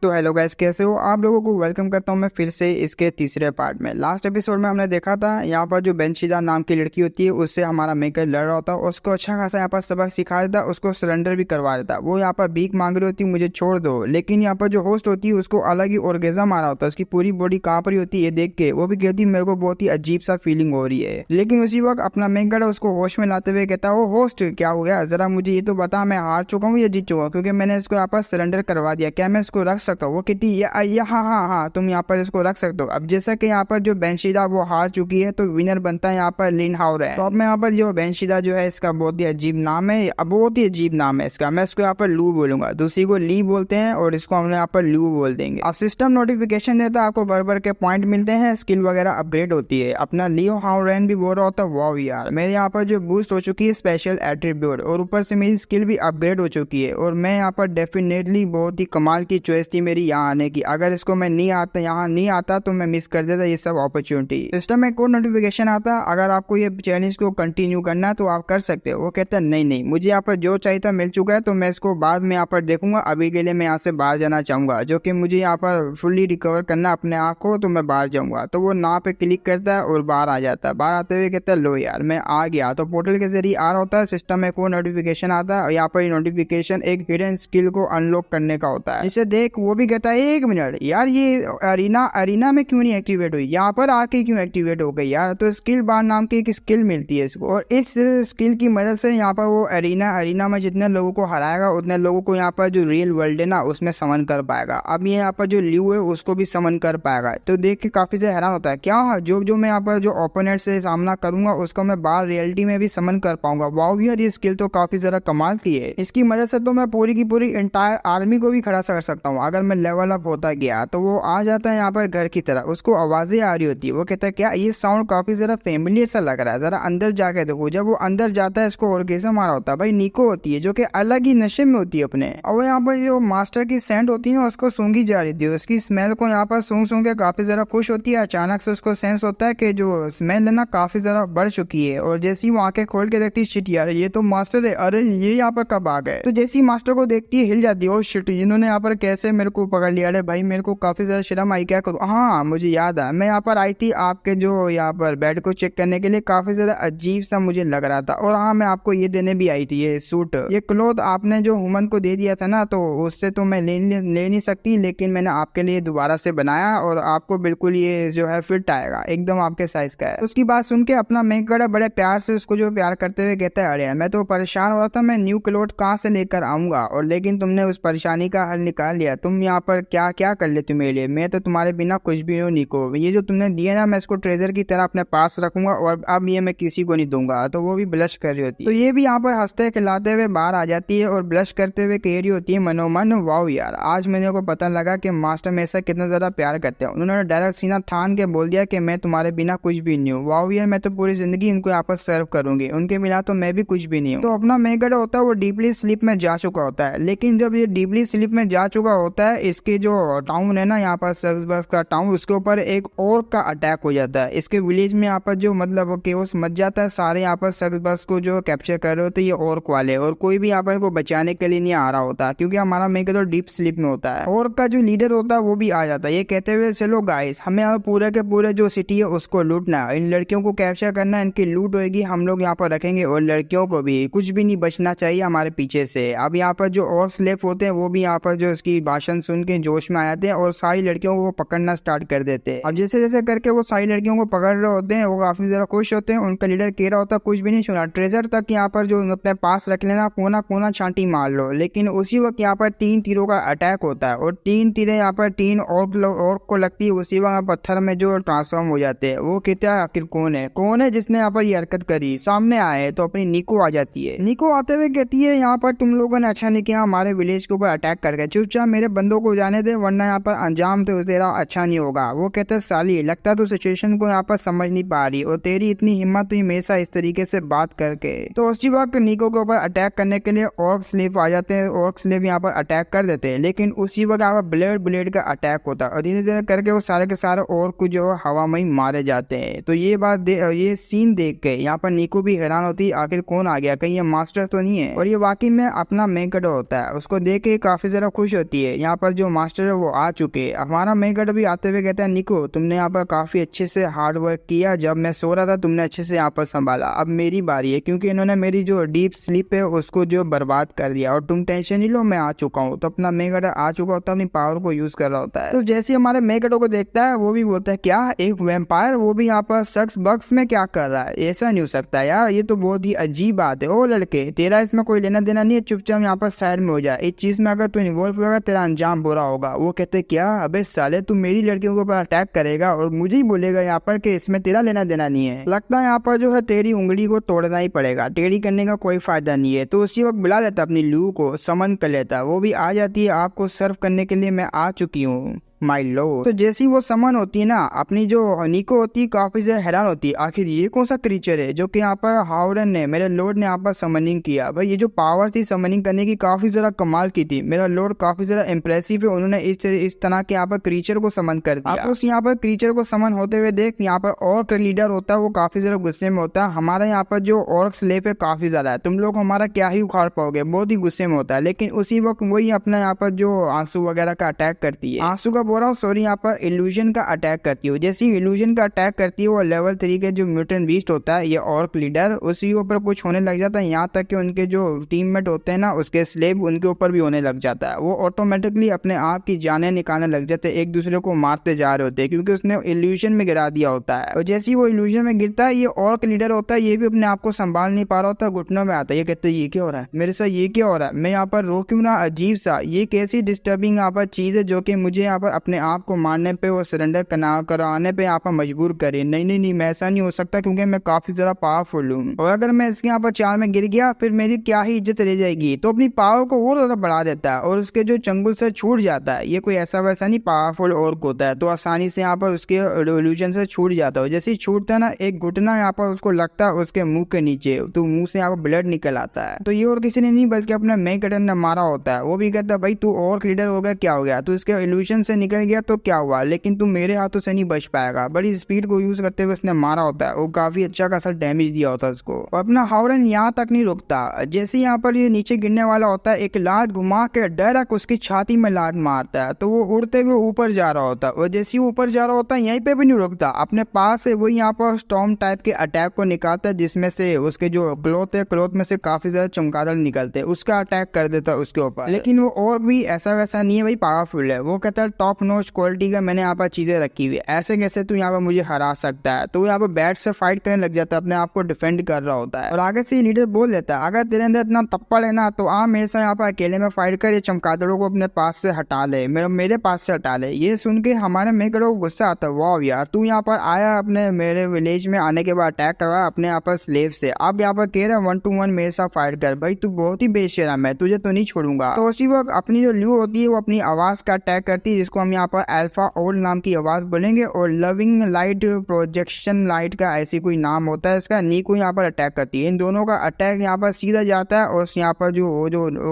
तो hello guys, कैसे हो आप लोगों को वेलकम करता हूं मैं फिर से इसके तीसरे पार्ट में। लास्ट एपिसोड में हमने देखा था यहाँ पर जो बेंशिदा नाम की लड़की होती है उससे हमारा मेकर लड़ रहा होता है, उसको अच्छा खासा यहाँ पर सबक सिखा देता, उसको सरेंडर भी करवा देता। वो यहाँ पर भीख मांग रही होती, मुझे छोड़ दो। लेकिन यहाँ पर जो होस्ट होती है उसको अलग ही ऑर्गेज़म आ रहा होता है, उसकी पूरी बॉडी कांप रही होती है देख के। वो भी कहती मेरे को बहुत ही अजीब सा फीलिंग हो रही है। लेकिन उसी वक्त अपना मेकर उसको होश में लाते हुए कहता है, वो होस्ट क्या हो गया, जरा मुझे ये तो बता, मैं हार चुका हूँ या जीत चुका हूँ, क्योंकि मैंने इसको यहाँ पर सरेंडर करवा दिया, क्या मैं इसको रख सकता हूँ। वो कहती है हाँ हाँ हाँ, तुम यहाँ पर इसको रख सकते हो। अब जैसा कि यहाँ पर जो बेंशिदा वो हार चुकी है तो विनर बनता है यहाँ पर लिन हाउरेन। तो अब मैं यहाँ पर जो बेंशिदा जो है इसका बहुत ही अजीब नाम है, अब बहुत ही अजीब नाम है इसका, मैं इसको यहाँ पर लू बोलूंगा। दूसरी को ली बोलते हैं और इसको हम यहाँ पर लू बोल देंगे। अब सिस्टम नोटिफिकेशन देता है, आपको भर भर के पॉइंट मिलते हैं, स्किल वगैरह अपग्रेड होती है। अपना लियो हाउरेन भी बोल रहा होता है वाओ यार, मेरे यहाँ पर जो बूस्ट हो चुकी है स्पेशल एट्रीब्यूट, और ऊपर से मेरी स्किल भी अपग्रेड हो चुकी है। और मैं यहाँ पर डेफिनेटली बहुत ही कमाल की चॉइस थी मेरी यहाँ आने की। अगर इसको मैं यहाँ नहीं आता तो मैं मिस कर देता ये सब अपॉर्चुनिटी। सिस्टम में कोड नोटिफिकेशन आता, अगर आपको ये चैलेंज को कंटिन्यू करना है तो आप कर सकते हो। वो कहता है नहीं नहीं, मुझे यहाँ पर जो चाहिए था मिल चुका है, तो मैं इसको बाद में यहाँ पर देखूंगा, अभी के लिए मैं यहाँ से बाहर जाना चाहूंगा, जो कि मुझे यहाँ पर फुल्ली रिकवर करना अपने आप को, तो मैं बाहर जाऊंगा। तो वो ना पे क्लिक करता है और बाहर आ जाता है। बाहर आते हुए कहता है लो यार मैं आ गया। तो पोर्टल के जरिए आ रहा होता है, सिस्टम में कोई नोटिफिकेशन आता है और यहाँ पर नोटिफिकेशन एक हिडन स्किल को अनलॉक करने का होता है। इसे देख वो भी कहता है एक मिनट यार, ये अरीना में क्यों नहीं एक्टिवेट हुई, यहाँ पर आके क्यों एक्टिवेट हो गई यार। तो स्किल बार नाम की एक स्किल मिलती है इसको, और इस स्किल की मदद से यहाँ पर वो अरीना में जितने लोगों को हराएगा उतने लोगों को यहाँ पर जो रियल वर्ल्ड है ना उसमें समन कर पाएगा। अब ये यहाँ पर जो ल्यू है उसको भी समन कर पाएगा। तो देख के काफी से हैरान होता है, क्या जो मैं यहाँ पर जो ओपोनेंट से सामना करूंगा उसको मैं बाहर रियलिटी में भी समन कर पाऊंगा। वाओ यार, ये स्किल तो काफी ज्यादा कमाल की है। इसकी मदद से तो मैं पूरी की पूरी इंटायर आर्मी को भी खड़ा कर सकता हूँ। अगर मैं लेवल अप होता गया तो वो आ जाता है यहाँ पर घर की तरह, उसको आवाजें आ रही होती है। वो कहता है क्या ये साउंड काफी जरा फेमिलियर सा लग रहा है, जरा अंदर जाके देखो। जब वो अंदर जाता है इसको ऑर्गेज़म आ रहा होता है, भाई निको होती है जो कि अलग ही नशे में होती है अपने। और वो यहाँ पर जो मास्टर की सेंट होती है ना उसको सूंघी जा रही थी, उसकी स्मेल को यहाँ पर सूंघ के काफी जरा खुश होती है। अचानक से उसको सेंस होता है कि जो स्मेल है ना काफी जरा बढ़ चुकी है, और जैसे ही वो आंखें खोल के देखती है शिट यार ये तो मास्टर है, अरे ये यहाँ पर कब आ गए। तो जैसे ही मास्टर को देखती है हिल जाती है, ओ शिट इन्होंने यहाँ पर कैसे मेरे को पकड़ लिया। अरे भाई मेरे को काफी ज्यादा शर्म आई, क्या करूँ। हाँ मुझे याद है, मैं यहाँ पर आई थी आपके जो यहाँ पर बेड को चेक करने के लिए, काफी ज्यादा अजीब सा मुझे लग रहा था। और हाँ मैं आपको ये देने भी आई थी, ये सूट, ये क्लोथ आपने जो हुमन को दे दिया था ना, तो उससे तो मैं ले नहीं सकती, लेकिन मैंने आपके लिए दोबारा से बनाया और आपको बिल्कुल ये जो है फिट आएगा, एकदम आपके साइज का है। उसकी बात सुन के अपना मेकर बड़े प्यार से उसको जो प्यार करते हुए कहता है, अरे मैं तो परेशान हो रहा था, मैं न्यू क्लोथ कहाँ से लेकर आऊंगा, और लेकिन तुमने उस परेशानी का हल निकाल लिया। तुम यहाँ पर क्या क्या कर लेते मेरे लिए, मैं तो तुम्हारे बिना कुछ भी हूँ निको। ये जो तुमने दिया ना मैं इसको ट्रेजर की तरह अपने पास रखूंगा, और अब ये मैं किसी को नहीं दूंगा। तो वो भी ब्लश कर रही होती है। तो ये भी यहाँ पर हंसते खिलाते हुए बाहर आ जाती है और ब्लश करते हुए कह रही होती है मनोमन, वाओ यार आज मेरे को पता लगा कि मास्टर में ऐसा कितना ज्यादा प्यार करते हैं। उन्होंने डायरेक्ट सीना थान के बोल दिया कि मैं तुम्हारे बिना कुछ भी नहीं हूँ। वाओ यार, मैं तो पूरी जिंदगी इनको यहाँ पर सर्व करूंगी, उनके बिना तो मैं भी कुछ भी नहीं हूँ। तो अपना मेकर होता है वो डीपली स्लीप में जा चुका होता है। लेकिन जब ये डीपली स्लीप में जा चुका होता है, इसके जो टाउन है ना यहाँ पर सक्सबर्ग का टाउन, उसके ऊपर एक और का अटैक हो जाता है। इसके विलेज में यहाँ पर जो मतलब केओस मच जाता है, सारे यहाँ पर सक्सबर्ग को जो कैप्चर कर रहे होते ये ऑर्क वाले, और कोई भी यहाँ पर को बचाने के लिए नहीं आ रहा होता, क्योंकि हमारा मेकर तो डीप स्लीप में होता है। ऑर्क का जो लीडर होता है वो भी आ जाता है, ये कहते हुए चलो गाइस हमें यहाँ पूरे के पूरे जो सिटी है उसको लूटना है, इन लड़कियों को कैप्चर करना है, इनकी लूट होगी, हम लोग यहाँ पर रखेंगे, और लड़कियों को भी कुछ भी नहीं बचना चाहिए हमारे पीछे से। अब यहाँ पर जो और स्लेव होते हैं वो भी यहाँ पर जो इसकी भाषण सुन के जोश में आ जाते हैं और सारी लड़कियों को पकड़ना स्टार्ट कर देते हैं। अब जैसे जैसे करके वो सारी लड़कियों को पकड़ रहे होते हैं, वो काफी ज्यादा खुश होते हैं। उनका लीडर कह रहा होता है कुछ भी नहीं सुना, ट्रेजर तक यहाँ पर जो अपने पास रख लेना, कोना कोना छांटी मार लो। लेकिन उसी वक्त यहाँ पर 3 तीरों का अटैक होता है, और 3 तीरें यहाँ पर 3 और को लगती है। उसी वक्त पत्थर में जो ट्रांसफॉर्म हो जाते हैं। वो कहते हैं आखिर कौन है जिसने यहाँ पर ये हरकत करी। सामने आए तो अपनी निको आ जाती है। निको आते हुए कहती है यहाँ पर तुम लोगों ने अच्छा नहीं किया, हमारे विलेज के ऊपर अटैक कर गए, चुपचाप मेरे बंदों को जाने दे, वरना यहाँ पर अंजाम तो तेरा अच्छा नहीं होगा। वो कहते हैं साली लगता तो सिचुएशन को यहाँ पर समझ नहीं पा रही, और तेरी इतनी हिम्मत हुई हमेशा इस तरीके से बात करके। तो उसी वक्त निको के ऊपर अटैक करने के लिए ऑर्क स्लेव आ जाते हैं, ऑर्क स्लेव यहाँ पर अटैक कर देते हैं। लेकिन उसी वक्त यहाँ पर ब्लेड का अटैक होता है, और धीरे धीरे करके वो सारे के सारे ऑर्क को जो हवा में मारे जाते हैं। तो ये सीन देख के यहाँ पर निको भी हैरान होती है, आखिर कौन आ गया, कहीं ये मास्टर तो नहीं है। और ये वाकई में अपना मेकर होता है, उसको देख के काफी ज्यादा खुश होती है। यहाँ पर जो मास्टर है वो आ चुके। हमारा मेकअप भी आते हुए कहता है निको तुमने यहाँ पर काफी अच्छे से हार्ड वर्क किया, जब मैं सो रहा था तुमने अच्छे से यहाँ पर संभाला, अब मेरी बारी है क्योंकि इन्होंने मेरी जो डीप स्लीप है उसको जो बर्बाद कर दिया और तुम टेंशन नहीं लो मैं आ चुका हूँ। तो अपना मेकअप आ चुका होता है, अपनी पावर को यूज कर रहा होता है। तो जैसे हमारे मेकअप को देखता है वो भी बोलता है क्या एक वैम्पायर, वो भी यहाँ पर सक्स बक्स में क्या कर रहा है, ऐसा नहीं हो सकता यार, ये तो बहुत ही अजीब बात है। ओ लड़के तेरा इसमें कोई लेना देना नहीं है, चुपचाप यहाँ पर साइड में हो जाए, इस चीज में अगर तू इन्वॉल्व होगा तेरा अंजाम बुरा होगा। वो कहते क्या अबे साले तू मेरी लड़कियों के ऊपर अटैक करेगा और मुझे ही बोलेगा यहाँ पर कि इसमें तेरा लेना देना नहीं है, लगता है यहाँ पर जो है तेरी उंगली को तोड़ना ही पड़ेगा, टेढ़ी करने का कोई फायदा नहीं है। तो उसी वक्त बुला लेता अपनी लू को, समन कर लेता, वो भी आ जाती है आपको सर्व करने के लिए, मैं आ चुकी हूँ माई लॉर्ड। तो जैसी वो समन होती है ना, अपनी जो निको होती है काफी ज्यादा हैरान होती है, आखिर ये कौन सा क्रीचर है जो कि यहाँ पर हाउरन ने मेरे लॉर्ड ने यहाँ पर समनिंग किया। भाई ये जो पावर थी समनिंग करने की काफी ज्यादा कमाल की थी, मेरा लॉर्ड काफी ज्यादा इंप्रेसिव है, उन्होंने इस तरह के यहाँ पर क्रीचर को समन कर दिया। आप उस यहाँ पर क्रीचर को समन होते हुए देख, यहाँ पर ऑर्क लीडर होता है वो काफी ज्यादा गुस्से में होता है, हमारा यहाँ पर जो ऑर्क स्लेव है काफी ज्यादा है, तुम लोग हमारा क्या ही उखाड़ पाओगे, बहुत ही गुस्से में होता है। लेकिन उसी वक्त वही अपना यहाँ पर जो आंसू वगैरह का अटैक करती है, आंसू का बोल रहा हूँ सॉरी, यहाँ पर इल्यूजन का अटैक करती है। जैसे ही इल्यूजन का अटैक करती है वो लेवल 3 के जो म्यूटेंट बीस्ट होता है ये ऑर्क लीडर, उसी के ऊपर कुछ होने लग जाता है, यहाँ तक कि उनके जो टीममेट होते हैं ना उसके स्लेव उनके ऊपर भी होने लग जाता है, वो ऑटोमेटिकली अपने आप की जानें निकालने लग जाते हैं, एक दूसरे को मारते जा रहे होते हैं क्योंकि उसने इल्यूजन में गिरा दिया होता है। और जैसे ही वो इल्यूजन में गिरता है ये ऑर्क लीडर होता है, ये भी अपने आप को संभाल नहीं पा रहा होता, घुटनों में आता है, ये कहते हैं ये क्या हो रहा है मेरे साथ, ये क्या हो रहा है, मैं यहाँ पर रो क्यों ना, अजीब सा ये कैसी डिस्टर्बिंग यहाँ पर चीज है जो कि मुझे यहाँ पर अपने आप को मारने पे और सरेंडर कराने पे यहाँ पर मजबूर करे। नहीं नहीं नहीं मैं ऐसा नहीं हो सकता क्योंकि मैं काफी ज्यादा पावरफुल हूँ और अगर मैं इसके यहाँ पर चाल में गिर गया फिर मेरी क्या ही इज्जत रह जाएगी। तो अपनी पावर को और ज्यादा बढ़ा देता है और उसके जो चंगुल से छूट जाता है, ये कोई ऐसा वैसा नहीं पावरफुल ऑर्क होता है, तो आसानी से यहाँ पर उसके इल्यूजन से छूट जाता है। जैसे ही छूटता है ना एक घुटना यहाँ पर उसको लगता है उसके मुंह के नीचे, तो मुंह से यहाँ पर ब्लड निकल आता है। तो ये और किसी ने नहीं बल्कि अपना मेकअप ने मारा होता है। वो भी कहता है भाई तू ऑर्क लीडर हो गया, क्या हो गया, तू इसके इल्यूजन से निकल गया तो क्या हुआ, लेकिन तू मेरे हाथों से नहीं बच पाएगा। बड़ी स्पीड को यूज करते हुए उसने मारा होता है, वो काफी अच्छा खासा डैमेज दिया होता है उसको। और अपना हाउरन यहाँ तक नहीं रुकता, जैसे यहाँ पर ये नीचे गिरने वाला होता है एक लात घुमा के डायरेक्ट उसकी छाती में लात मारता है, तो वो उड़ते हुए ऊपर जा रहा होता है। और जैसे ही ऊपर जा रहा होता है यहीं पे भी नहीं रुकता, अपने पास से वही यहाँ पर स्टॉर्म टाइप के अटैक को निकालता है जिसमें से उसके जो क्लॉथ है क्लॉथ में से काफी ज्यादा चमगादड़ निकलते हैं, उसका अटैक कर देता है उसके ऊपर। लेकिन वो और भी ऐसा वैसा नहीं है भाई, पावरफुल है। वो कहता है टॉप नॉच क्वालिटी का मैंने यहाँ पर चीजें रखी हुई, ऐसे कैसे तू यहाँ पर मुझे हरा सकता है। तो यहाँ पर बैट से फाइट करने लग जाता है, अपने आप को डिफेंड कर रहा होता है। और आगे से लीडर बोल देता है अगर तेरे अंदर इतना तप्पड़ है ना तो आ मेरे साथ यहाँ पर अकेले में फाइट कर, ये चमगादड़ों को अपने पास से हटा ले, मेरे पास से हटा ले। ये सुन के हमारे मेकरों को गुस्सा आता है, वाह यार तू यहाँ पर आया अपने मेरे विलेज में आने के बाद अटैक करवाया अपने यहाँ पर स्लेव से, अब यहाँ पर कह रहा है 1 to 1 मेरे साथ फाइट कर, भाई तू बहुत ही बेशरम है, तुझे तो नहीं छोड़ूंगा। तो उसी वक्त अपनी जो ल्यू होती है वो अपनी आवाज का अटैक करती है जिसको हम यहाँ पर अल्फा ओल नाम की आवाज बोलेंगे, और लविंग लाइट प्रोजेक्शन लाइट का ऐसी कोई नाम होता है इसका, नी को यहाँ पर अटैक करती है। इन दोनों का अटैक यहाँ पर सीधा जाता है और यहाँ पर जो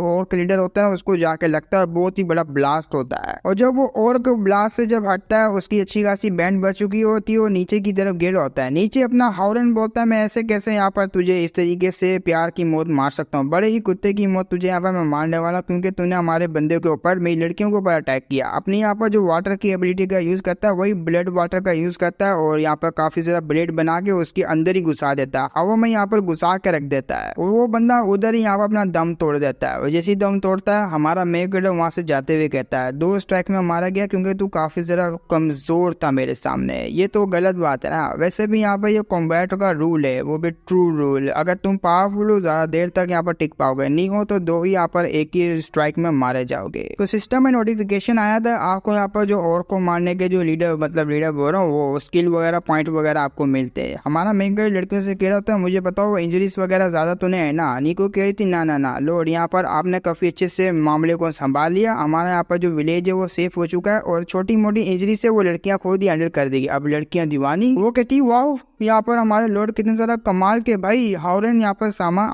ऑर्क लीडर होता है उसको जाके लगता है बहुत ही बड़ा ब्लास्ट होता है। और जब वो ऑर्क ब्लास्ट से जब हटता है उसकी अच्छी खासी बैंड बच चुकी होती है और नीचे की तरफ गिर होता है। नीचे अपना हाउरन बोलता है मैं ऐसे कैसे यहाँ पर तुझे इस तरीके से प्यार की मौत मार सकता हूँ, बड़े ही कुत्ते की मौत तुझे यहाँ पर मैं मारने वाला क्योंकि तूने हमारे बंदे के ऊपर मेरी लड़कियों के ऊपर अटैक किया। अपनी यहाँ पर जो वाटर की एबिलिटी का यूज करता है वही ब्लड वाटर का यूज करता है और यहाँ पर काफी ज्यादा ब्लेड बना के उसके अंदर ही घुसा देता है, हवा में यहाँ पर घुसा के रख देता है और वो बंदा उधर ही यहाँ पर अपना दम तोड़ देता है। और जैसे ही दम तोड़ता है हमारा मेकअप वहां से जाते हुए कहता है 2 स्ट्राइक में मारा गया क्योंकि तू काफी ज्यादा कमजोर था मेरे सामने। ये तो गलत बात है ना, वैसे भी यहाँ पर ये कॉम्बैट का रूल है, वो भी ट्रू रूल, अगर तुम पावरफुल हो ज्यादा देर तक यहाँ पर टिक पाओगे, नहीं हो तो 2 ही यहाँ पर एक ही स्ट्राइक में मारे जाओगे। तो सिस्टम में नोटिफिकेशन आया था आपको यहाँ पर जो और को मारने के जो लीडर बोल रहा हूँ वो स्किल वगैरह पॉइंट वगैरह आपको मिलते हैं। हमारा मेकअप लड़कियों से कह रहा था मुझे बताओ इंजरीज वगैरह ज्यादा तो नहीं है ना, निको कह रही थी ना लोड यहाँ पर आपने काफी अच्छे से मामले को संभाल लिया, हमारा यहाँ पर जो विलेज है वो सेफ हो चुका है और छोटी मोटी इंजरी से वो लड़कियां खुद ही हैंडल कर देगी। अब लड़कियां दीवानी, वो कहती वाओ यहाँ पर हमारे लॉर्ड कितने सारा कमाल के भाई हावरन यहाँ पर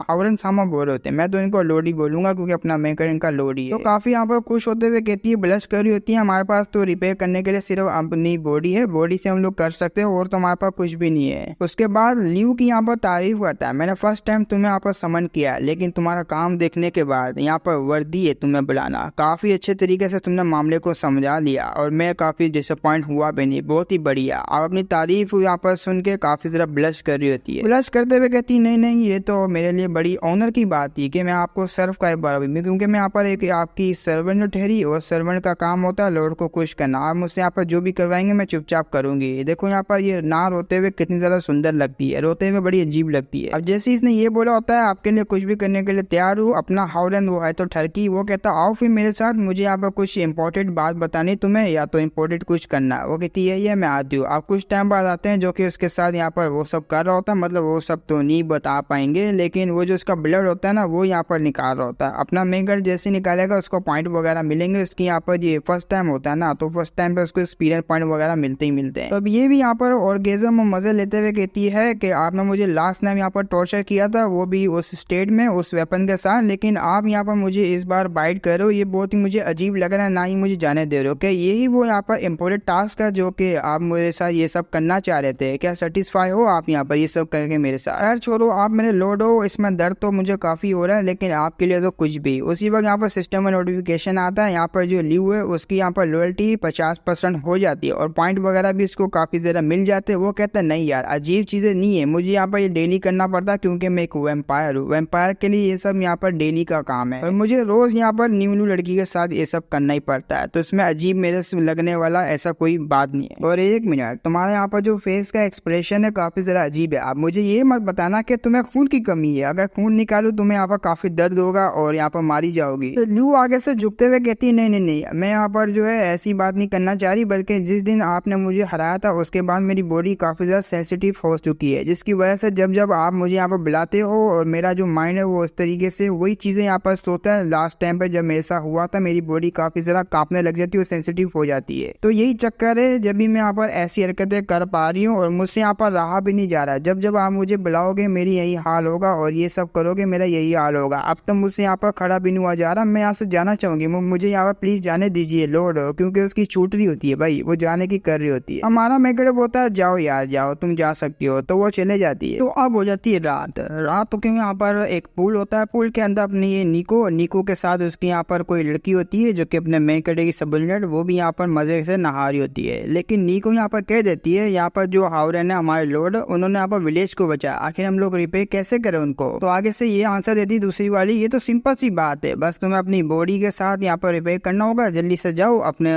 हावरन सामा बोल रहे होते हैं। मैं तो इनको लॉर्ड ही बोलूंगा क्योंकि अपना मेकर इनका लॉर्ड ही है। तो काफी यहाँ पर खुश होते हुए कहती है, ब्लश कर रही होती है, हमारे पास तो रिपेयर करने के लिए सिर्फ अपनी बॉडी है, बॉडी से हम लोग कर सकते हैं और तो हमारे पास कुछ भी नहीं है। उसके बाद ल्यू की यहाँ पर तारीफ करता है, मैंने फर्स्ट टाइम तुम्हें यहाँ पर समन किया, लेकिन तुम्हारा काम देखने के बाद यहाँ पर वर्दी है तुम्हें बुलाना। काफी अच्छे तरीके से तुमने मामले को समझा लिया और मैं काफी डिसअपॉइंट हुआ भी नहीं, बहुत ही बढ़िया। आप अपनी तारीफ यहाँ पर सुन के काफी जरा ब्लश कर रही होती है। ब्लश करते हुए कहती नहीं नहीं, ये तो मेरे लिए बड़ी ऑनर की बात थी कि मैं आपको सर्व कर पा रही हूँ, क्योंकि मैं यहाँ पर एक आपकी सर्वेंट ठहरी और सर्वेंट का काम होता है लॉर्ड को खुश करना। आप मुझसे यहाँ पर जो भी करवाएंगे मैं चुपचाप करूंगी। देखो यहाँ पर ये ना रोते हुए कितनी ज्यादा सुंदर लगती है, रोते हुए बड़ी अजीब लगती है। अब जैसे इसने ये बोला होता है आपके लिए कुछ भी करने के लिए तैयार हूँ, अपना हावरन वो है तो ठरकी, वो कहता आओ फिर मेरे साथ, मुझे यहाँ पर कुछ इंपॉर्टेंट बात बतानी तुम्हें, या तो इम्पोर्टेंट कुछ करना। वो कहती है मैं आती हूँ। आप कुछ टाइम बाद आते हैं जो कि उसके साथ यहाँ पर वो सब कर रहा होता है, मतलब वो सब तो नहीं बता पाएंगे, लेकिन वो जो उसका ब्लड होता है ना वो यहाँ पर निकाल रहा होता है। अपना मेकर जैसे निकालेगा उसको पॉइंट वगैरह मिलेंगे। उसकी यहाँ पर ये फर्स्ट टाइम होता है ना, तो फर्स्ट टाइम पे उसको एक्सपीरियंस पॉइंट वगैरह मिलते ही मिलते हैं। तो अब ये भी यहाँ पर ऑर्गेज्म में मजे लेते हुए कहती है कि आपने मुझे लास्ट टाइम यहाँ पर टॉर्चर किया था, वो भी उस स्टेट में उस वेपन के साथ, लेकिन आप यहाँ पर मुझे इस बार बाइट कर रहे हो, ये बहुत ही मुझे अजीब लग रहा है, ना ही मुझे जाने दे रहे हो। क्या यही वो यहाँ पर इम्पोर्टेंट टास्क है जो कि आप मेरे साथ ये सब करना चाह रहे थे? क्या सेटिस्फाई हो आप यहाँ पर ये सब करके मेरे साथ? यार छोड़ो, आप मेरे लॉर्ड हो, इसमें दर्द तो मुझे काफी हो रहा है, लेकिन आपके लिए तो कुछ भी। उसी वक्त यहाँ पर सिस्टम में नोटिफिकेशन आता है, यहाँ पर जो ल्यू है उसकी यहाँ पर लॉयल्टी 50% हो जाती है और पॉइंट वगैरह भी इसको काफी ज्यादा मिल जाते हैं। वो कहता है नहीं यार अजीब चीजें नहीं है, मुझे यहाँ पर ये डेली करना पड़ता है क्योंकि मैं एक वैम्पायर हूँ। वैम्पायर के लिए ये सब यहाँ पर डेली का काम है और मुझे रोज यहाँ पर न्यू लड़की के साथ ये सब करना ही पड़ता है, तो इसमें अजीब मेरे से लगने वाला ऐसा कोई बात नहीं है। और एक मिनट, तुम्हारे यहाँ पर जो फेस का एक्सप्रेशन है काफी ज्यादा अजीब है। आप मुझे ये मत बताना कि तुम्हें खून की कमी है, अगर खून निकालू तुम्हें यहाँ पर काफी दर्द होगा और यहाँ पर मारी जाओगी। तो ल्यू आगे से झुकते हुए कहती है नहीं नहीं नहीं, मैं यहाँ पर जो है ऐसी बात नहीं करना चाह रही, बल्कि जिस दिन आपने मुझे हराया था उसके बाद मेरी बॉडी काफी ज्यादा सेंसिटिव हो चुकी है, जिसकी वजह से जब जब आप मुझे यहाँ पर बुलाते हो और मेरा जो माइंड है वो उस तरीके से वही चीजें यहाँ पर सोचता है। लास्ट टाइम पे जब ऐसा हुआ था मेरी बॉडी काफी ज्यादा कांपने लग जाती है और सेंसिटिव हो जाती है। तो यही चक्कर है जब भी मैं यहाँ पर ऐसी हरकतें कर पा रही हूँ और मुझसे यहाँ पर रहा भी नहीं जा रहा। जब जब आप मुझे बुलाओगे मेरी यही हाल होगा और ये सब करोगे मेरा यही हाल होगा। अब तो मुझसे यहाँ पर खड़ा भी नहीं हुआ जा रहा, मैं यहाँ से जाना चाहूंगी, मुझे यहाँ पर प्लीज जाने दीजिए लॉर्ड, क्योंकि उसकी छूट रही होती है भाई, वो जाने की कर रही होती है। हमारा मेकर बोलता है जाओ यार जाओ तुम जा सकती हो, तो वो चले जाती है। तो अब हो जाती है रात। तो क्यों यहाँ पर एक पूल होता है, पूल के अंदर अपनी ये निको के साथ उसकी यहाँ पर कोई लड़की होती है जो कि अपने मेकर की सबऑर्डिनेट, वो भी यहाँ पर मजे से नहा रही होती है। लेकिन निको यहाँ पर कह देती है यहाँ पर जो हावरन है हमारे लॉर्ड, उन्होंने यहाँ पर विलेज को बचाया, आखिर हम लोग रिपेयर कैसे करें उनको? तो आगे से ये आंसर देती दूसरी वाली, ये तो सिंपल सी बात है, बस तुम्हें अपनी बॉडी के साथ यहाँ पर रिपेयर करना होगा, जल्दी से जाओ अपने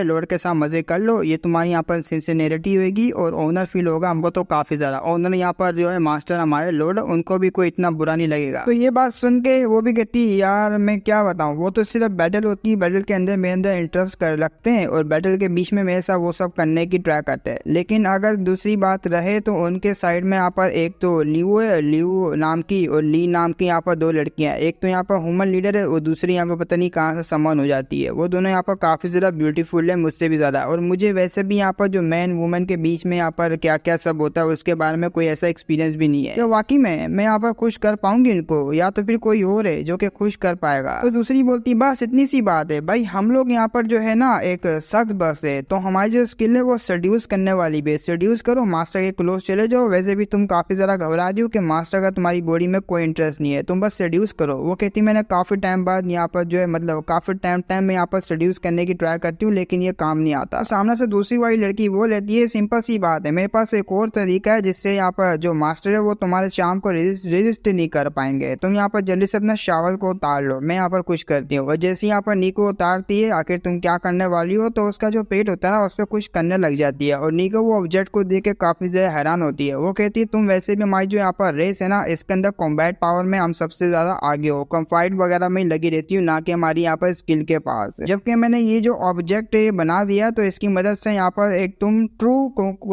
लॉर्ड के साथ मजे कर लो, ये तुम्हारी यहाँ पर सिंसियरिटी होगी और ऑनर फील होगा हमको तो काफी ज्यादा। ऑनर यहाँ पर जो है मास्टर हमारे लॉर्ड, उनको भी कोई इतना बुरा नहीं लगेगा। तो ये बात सुन के वो भी कहती है यार मैं क्या बताऊं, वो तो सिर्फ बैटल होती है, बैटल के अंदर मेरे अंदर इंटरेस्ट कर लगते हैं और बैटल के बीच में मेरे साथ वो सब करने की ट्राई करते हैं। लेकिन अगर दूसरी बात रहे तो उनके साइड में यहाँ पर एक तो ल्यू है, ल्यू नाम की और ली नाम की यहाँ पर दो लड़कियां, एक तो यहाँ पर ह्यूमन लीडर है और दूसरी यहाँ पर पता नहीं कहाँ से समन हो जाती है। वो दोनों यहाँ पर काफी ज्यादा ब्यूटीफुल है, मुझसे भी ज्यादा। और मुझे वैसे भी यहाँ पर जो मैन वुमेन के बीच में यहाँ पर क्या क्या सब होता है उसके बारे में कोई ऐसा एक्सपीरियंस भी नहीं है। तो वाकई में मैं यहाँ पर खुश कर पाऊंगी इनको, या तो फिर कोई और है जो कि खुश कर पाएगा? तो दूसरी बोलती बस इतनी सी बात है भाई, हम लोग यहाँ पर जो है ना एक सख्त बस है, तो हमारी जो स्किल है वो सेड्यूस करने वाली भी, सेड्यूस करो मास्टर के क्लोज चले जाओ। वैसे भी तुम काफी ज्यादा घबरा रही हो कि मास्टर का तुम्हारी बॉडी में कोई इंटरेस्ट नहीं है, तुम बस सेड्यूस करो। वो कहती मैंने काफी टाइम बाद यहाँ पर जो है मतलब काफी टाइम में यहाँ पर सेड्यूस करने की ट्राई करती हूँ, लेकिन ये काम नहीं आता। सामने से दूसरी वाली लड़की वो लेती है सिंपल सी बात है, मेरे पास एक और तरीका है जिससे यहाँ पर जो मास्टर है वो तुम्हारे शाम को रेजिस्ट नहीं कर पाएंगे। तुम यहाँ पर जल्दी से अपना शावल को उतार लो, मैं यहाँ पर कुछ करती हूँ। और जैसे यहाँ पर निको उतारती है आखिर तुम क्या करने वाली हो, तो उसका जो पेट होता है ना उस पर कुछ करने लग जाती है और निको वो ऑब्जेक्ट को देख के काफी ज्यादा हैरान होती है। वो कहती है तुम वैसे भी हमारी जो यहाँ पर रेस है ना इसके अंदर कॉम्बैट पावर में हम सबसे ज्यादा आगे हो, फाइट वगैरह में लगी रहती हूँ, ना कि हमारी यहाँ पर स्किल के पास। जबकि मैंने ये जो ऑब्जेक्ट बना दिया तो इसकी मदद से यहाँ पर एक तुम ट्रू